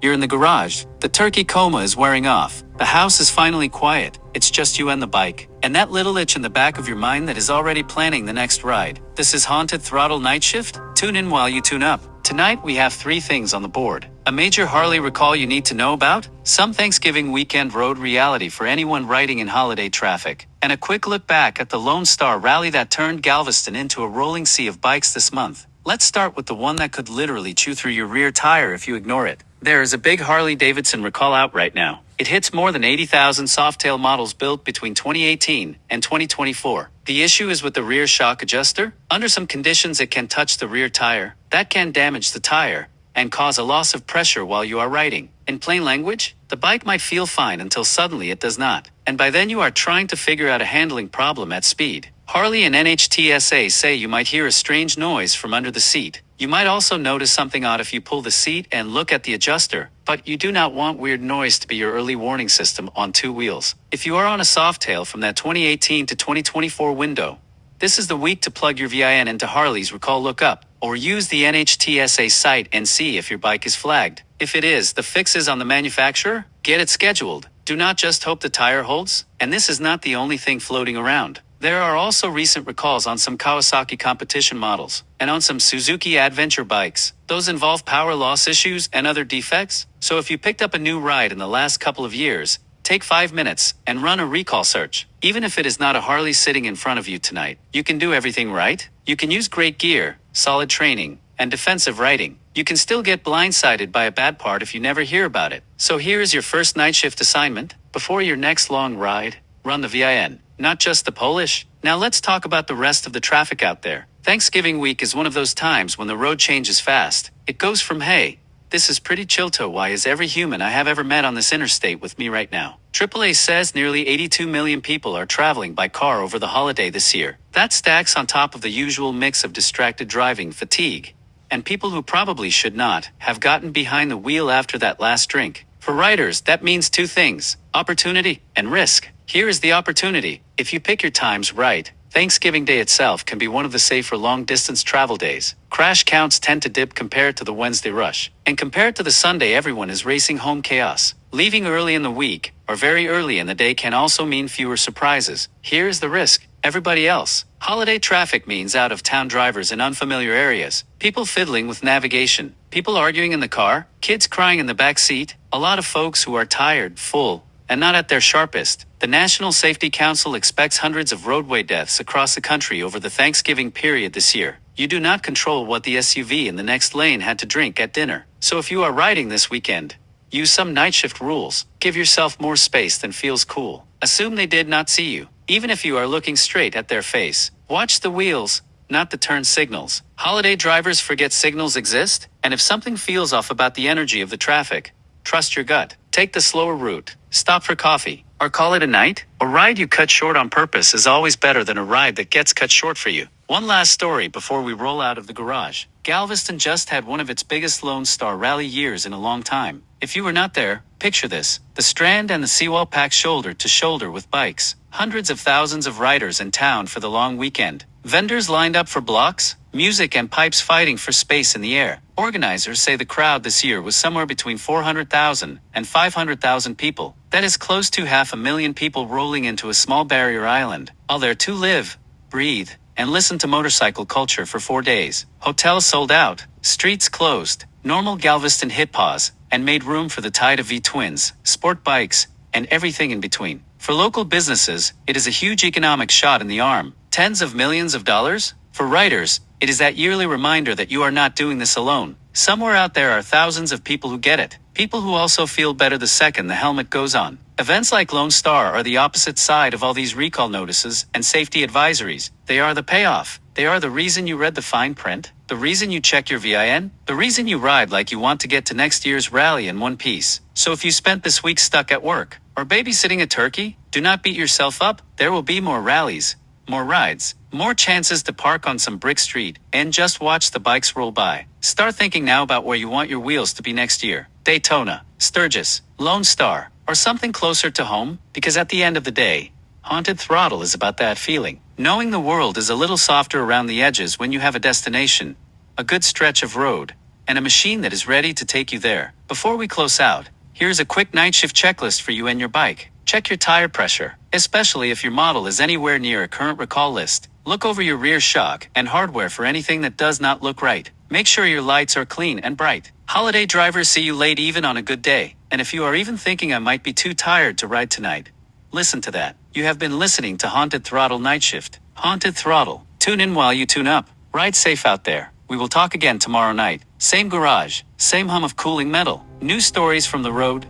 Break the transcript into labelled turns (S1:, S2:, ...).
S1: You're in the garage. The turkey coma is wearing off. The house is finally quiet. It's just you and the bike. And that little itch in the back of your mind that is already planning the next ride. This is Haunted Throttle Night Shift. Tune in while you tune up. Tonight we have 3 things on the board. A major Harley recall you need to know about, some Thanksgiving weekend road reality for anyone riding in holiday traffic, and a quick look back at the Lone Star rally that turned Galveston into a rolling sea of bikes this month. Let's start with the one that could literally chew through your rear tire if you ignore it. There is a big Harley-Davidson recall out right now. It hits more than 80,000 Softail models built between 2018 and 2024. The issue is with the rear shock adjuster. Under some conditions it can touch the rear tire. That can damage the tire and cause a loss of pressure while you are riding. In plain language, the bike might feel fine until suddenly it does not. And by then you are trying to figure out a handling problem at speed. Harley and NHTSA say you might hear a strange noise from under the seat. You might also notice something odd if you pull the seat and look at the adjuster, but you do not want weird noise to be your early warning system on 2 wheels. If you are on a Softail from that 2018 to 2024 window, this is the week to plug your VIN into Harley's recall lookup, or use the NHTSA site and see if your bike is flagged. If it is, the fix is on the manufacturer. Get it scheduled. Do not just hope the tire holds. And this is not the only thing floating around. There are also recent recalls on some Kawasaki competition models, and on some Suzuki Adventure bikes. Those involve power loss issues and other defects, so if you picked up a new ride in the last couple of years, take 5 minutes and run a recall search. Even if it is not a Harley sitting in front of you tonight, you can do everything right. You can use great gear, solid training, and defensive riding. You can still get blindsided by a bad part if you never hear about it. So here is your first night shift assignment. Before your next long ride, run the VIN. Not just the Polish. Now let's talk about the rest of the traffic out there. Thanksgiving week is one of those times when the road changes fast. It goes from, hey, this is pretty chill to why is every human I have ever met on this interstate with me right now. AAA says nearly 82 million people are traveling by car over the holiday this year. That stacks on top of the usual mix of distracted driving, fatigue, and people who probably should not have gotten behind the wheel after that last drink. For riders, that means 2 things: opportunity and risk. Here is the opportunity. If you pick your times right, Thanksgiving Day itself can be one of the safer long-distance travel days. Crash counts tend to dip compared to the Wednesday rush. And compared to the Sunday everyone is racing home chaos. Leaving early in the week, or very early in the day, can also mean fewer surprises. Here is the risk. Everybody else. Holiday traffic means out-of-town drivers in unfamiliar areas. People fiddling with navigation. People arguing in the car. Kids crying in the back seat. A lot of folks who are tired, full, and not at their sharpest. The National Safety Council expects hundreds of roadway deaths across the country over the Thanksgiving period this year. You do not control what the SUV in the next lane had to drink at dinner. So if you are riding this weekend, use some night shift rules. Give yourself more space than feels cool. Assume they did not see you, even if you are looking straight at their face. Watch the wheels, not the turn signals. Holiday drivers forget signals exist, and if something feels off about the energy of the traffic, trust your gut. Take the slower route. Stop for coffee. Or call it a night. A ride you cut short on purpose is always better than a ride that gets cut short for you. One last story before we roll out of the garage. Galveston just had one of its biggest Lone Star rally years in a long time. If you were not there, picture this. The Strand and the Seawall packed shoulder to shoulder with bikes. Hundreds of thousands of riders in town for the long weekend. Vendors lined up for blocks, music and pipes fighting for space in the air. Organizers say the crowd this year was somewhere between 400,000 and 500,000 people. That is close to 500,000 people rolling into a small barrier island, all there to live, breathe, and listen to motorcycle culture for 4 days. Hotels sold out, streets closed. Normal Galveston hit pause and made room for the tide of V-twins, sport bikes, and everything in between. For local businesses, it is a huge economic shot in the arm. Tens of millions of dollars? For riders, it is that yearly reminder that you are not doing this alone. Somewhere out there are thousands of people who get it. People who also feel better the second the helmet goes on. Events like Lone Star are the opposite side of all these recall notices and safety advisories. They are the payoff. They are the reason you read the fine print, the reason you check your VIN, the reason you ride like you want to get to next year's rally in one piece. So if you spent this week stuck at work or babysitting a turkey, do not beat yourself up. There will be more rallies, more rides, more chances to park on some brick street and just watch the bikes roll by. Start thinking now about where you want your wheels to be next year. Daytona, Sturgis, Lone Star, or something closer to home, because at the end of the day, Haunted Throttle is about that feeling. Knowing the world is a little softer around the edges when you have a destination, a good stretch of road, and and a machine that is ready to take you there. Before we close out, here's a quick night shift checklist for you and your bike. Check your tire pressure, especially if your model is anywhere near a current recall list. Look over your rear shock and hardware for anything that does not look right. Make sure your lights are clean and bright. Holiday drivers see you late even on a good day, and if you are even thinking I might be too tired to ride tonight, listen to that. You have been listening to Haunted Throttle Night Shift. Haunted Throttle. Tune in while you tune up. Ride safe out there. We will talk again tomorrow night. Same garage, same hum of cooling metal. New stories from the road.